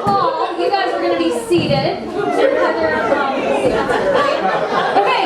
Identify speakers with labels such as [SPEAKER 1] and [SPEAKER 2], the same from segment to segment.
[SPEAKER 1] hall. You guys are going to be seated. Okay,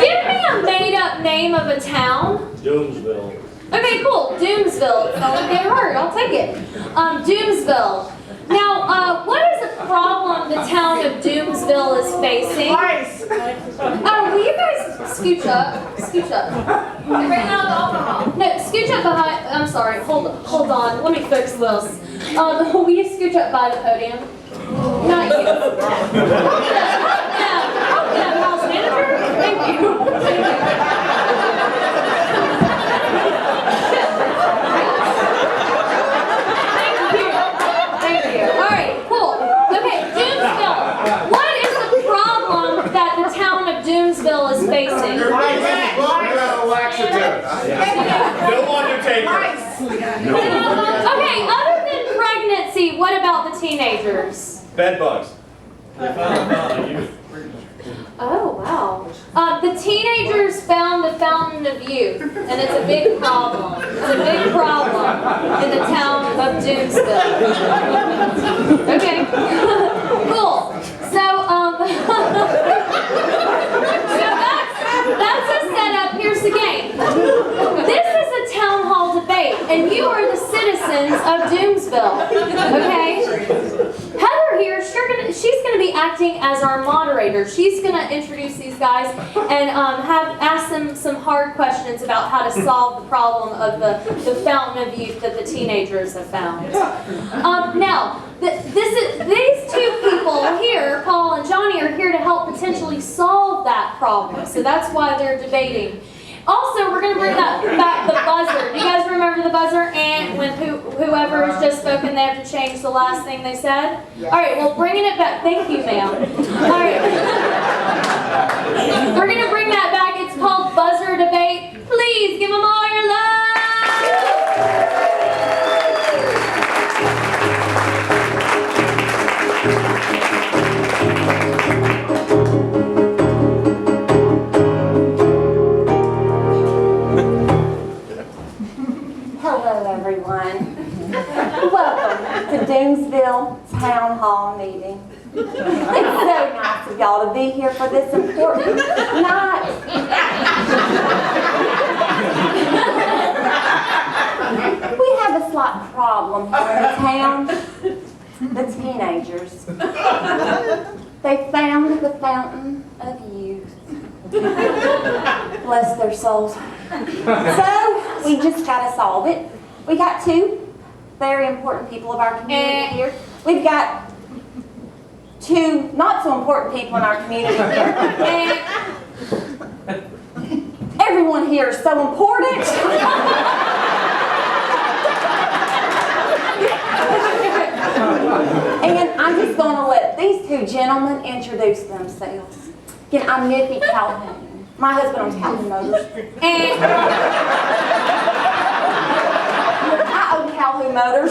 [SPEAKER 1] give me a made-up name of a town.
[SPEAKER 2] Doomsville.
[SPEAKER 1] Okay, cool. Doomsville. Okay, hard. I'll take it. Doomsville. Now, what is a problem the town of Doomsville is facing?
[SPEAKER 3] Ice.
[SPEAKER 1] Will you guys scooch up? Scooch up. Right now, the alcohol. No, scooch up behind. I'm sorry. Hold on. Let me fix this. Will you scooch up by the podium? Not you. Yeah, house manager. Thank you. Thank you. Doomsville is facing.
[SPEAKER 2] No Undertaker.
[SPEAKER 1] Okay, other than pregnancy, what about the teenagers?
[SPEAKER 2] Bed bugs.
[SPEAKER 1] Oh, wow. The teenagers found the fountain of youth, and it's a big problem. It's a big problem in the town of Doomsville. Okay, cool. So, that's a setup. Here's the game. This is a town hall debate, and you are the citizens of Doomsville. Okay? Heather here, she's going to be acting as our moderator. She's going to introduce these guys and ask them some hard questions about how to solve the problem of the fountain of youth that the teenagers have found. Now, these two people here, Paul and Johnny, are here to help potentially solve that problem. So that's why they're debating. Also, we're going to bring back the buzzer. Do you guys remember the buzzer? And when whoever has just spoken, they have to change the last thing they said? All right, well, bringing it back. Thank you, ma'am. All right. We're going to bring that back. It's called Buzzer Debate. Please give them all your love.
[SPEAKER 4] Hello, everyone. Welcome to Doomsville Town Hall meeting. It's so nice of y'all to be here for this important night. We have a slight problem here in the town. The teenagers. They found the fountain of youth. Bless their souls. So, we just got to solve it. We got two very important people of our community here. We've got two not so important people in our community here. And everyone here is so important. And I'm just going to let these two gentlemen introduce themselves. Again, I'm Nikki Calhoun. My husband owns Calhoun Motors. And I own Calhoun Motors.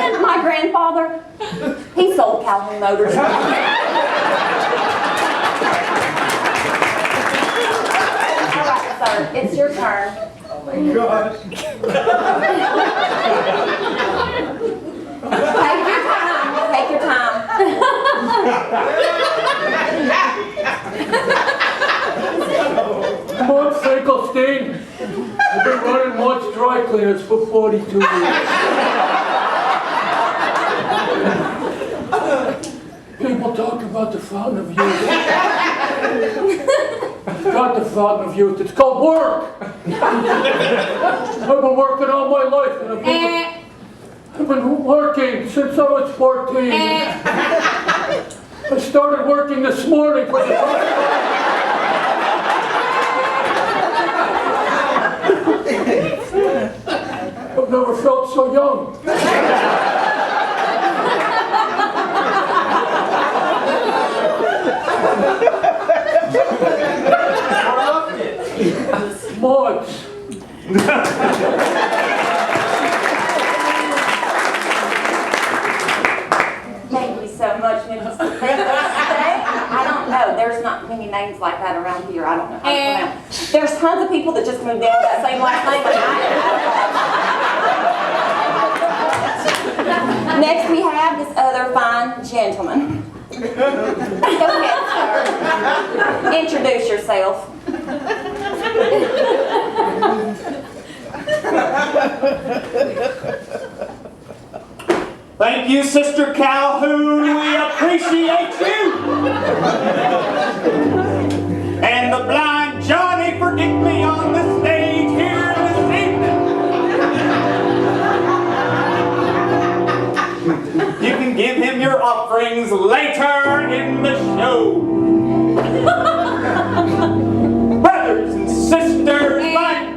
[SPEAKER 4] And my grandfather, he sold Calhoun Motors. All right, sir, it's your turn.
[SPEAKER 2] Oh my gosh.
[SPEAKER 4] Take your time.
[SPEAKER 5] Mark Finkelstein. I've been running Mark's dry cleaners for 42 years. People talk about the fountain of youth. It's not the fountain of youth, it's called work. I've been working all my life, and I've been working since I was 14. I started working this morning for the first time. I've never felt so young. Mods.
[SPEAKER 4] Thank you so much, Mrs. I don't know. There's not many names like that around here. I don't know how to pronounce. There's tons of people that just moved in with that same last name. Next we have this other fine gentleman. Go ahead, sir. Introduce yourself.
[SPEAKER 3] Thank you, Sister Calhoun. We appreciate you. And the blind Johnny for getting me on the stage here this evening. You can give him your offerings later in the show. Brothers and sisters, my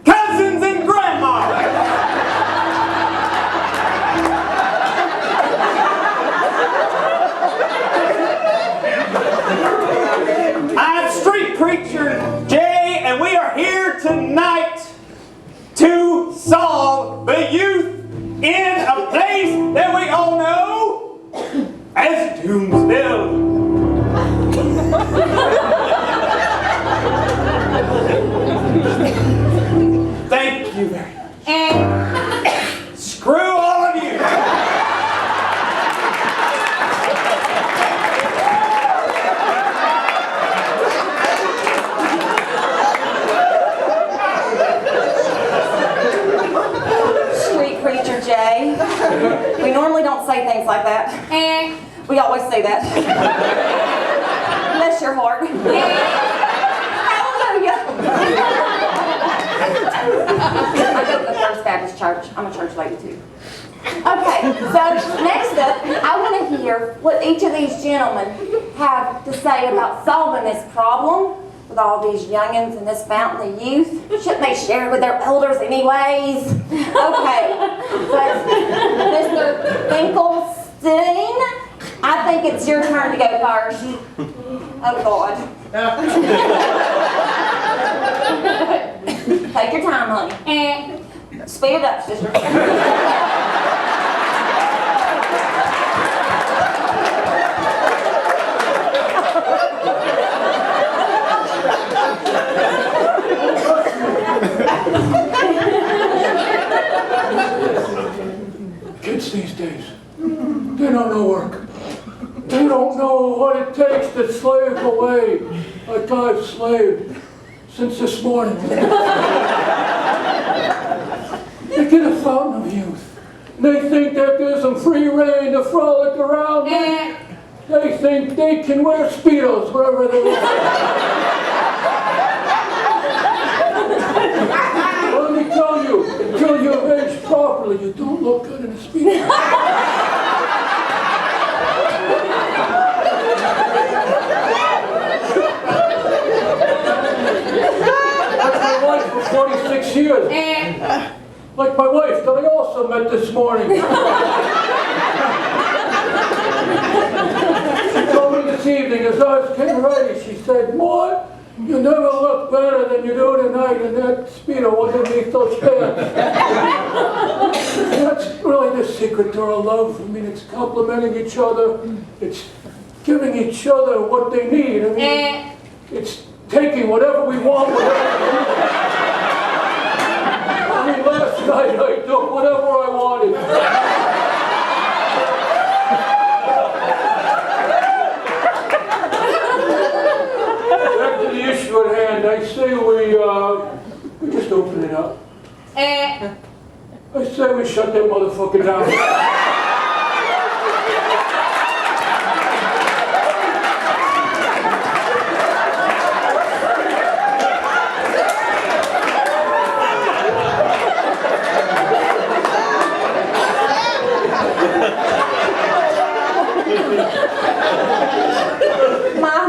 [SPEAKER 3] cousins and grandmas. I'm Street Preacher Jay, and we are here tonight to solve the youth in a place that we all know as Doomsville. Thank you very much. Screw all of you.
[SPEAKER 4] Street Preacher Jay. We normally don't say things like that. We always say that. Bless your heart. Hallelujah. I go to the First Baptist Church. I'm a church lady too. Okay, so next up, I want to hear what each of these gentlemen have to say about solving this problem with all these youngins in this fountain of youth. Shouldn't they share it with their elders anyways? Okay, but Mr. Finkelstein, I think it's your turn to go first. Oh God. Take your time, honey. Speed it up, sister.
[SPEAKER 5] Kids these days, they don't know work. They don't know what it takes to slave away like I've slaved since this morning. They get a fountain of youth. They think that gives them free rein to frolic around. They think they can wear Speedos wherever they want. Let me tell you, until you're aged properly, you don't look good in a Speedo. Like my wife for 46 years. Like my wife that I also met this morning. She told me this evening as I was getting ready, she said, "Boy, you never look better than you do tonight in that Speedo underneath those pants." That's really the secret to our love. I mean, it's complimenting each other. It's giving each other what they need. I mean, it's taking whatever we want, whatever we need. I mean, last night I took whatever I wanted. Back to the issue at hand, I say we just open it up. I say we shut that motherfucker down.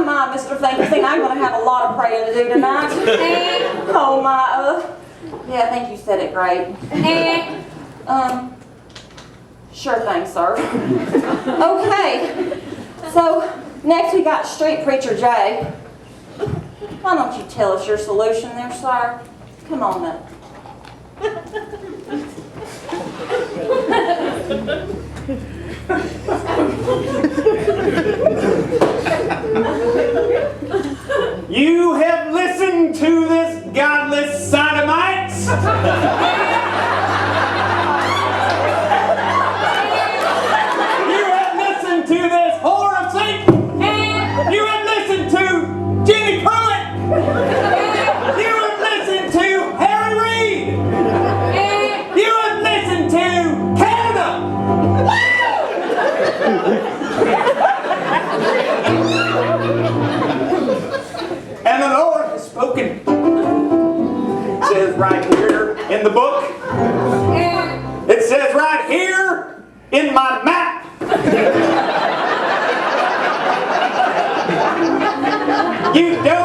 [SPEAKER 4] My, Mr. Finkelstein, I'm going to have a lot of praying to do tonight. Oh my, yeah, I think you said it great. Sure thing, sir. Okay, so next we got Street Preacher Jay. Why don't you tell us your solution there, sir? Come on then.
[SPEAKER 3] You have listened to this godless sodomites. And the Lord has spoken. It says right here in the book. It says right here in my map. You don't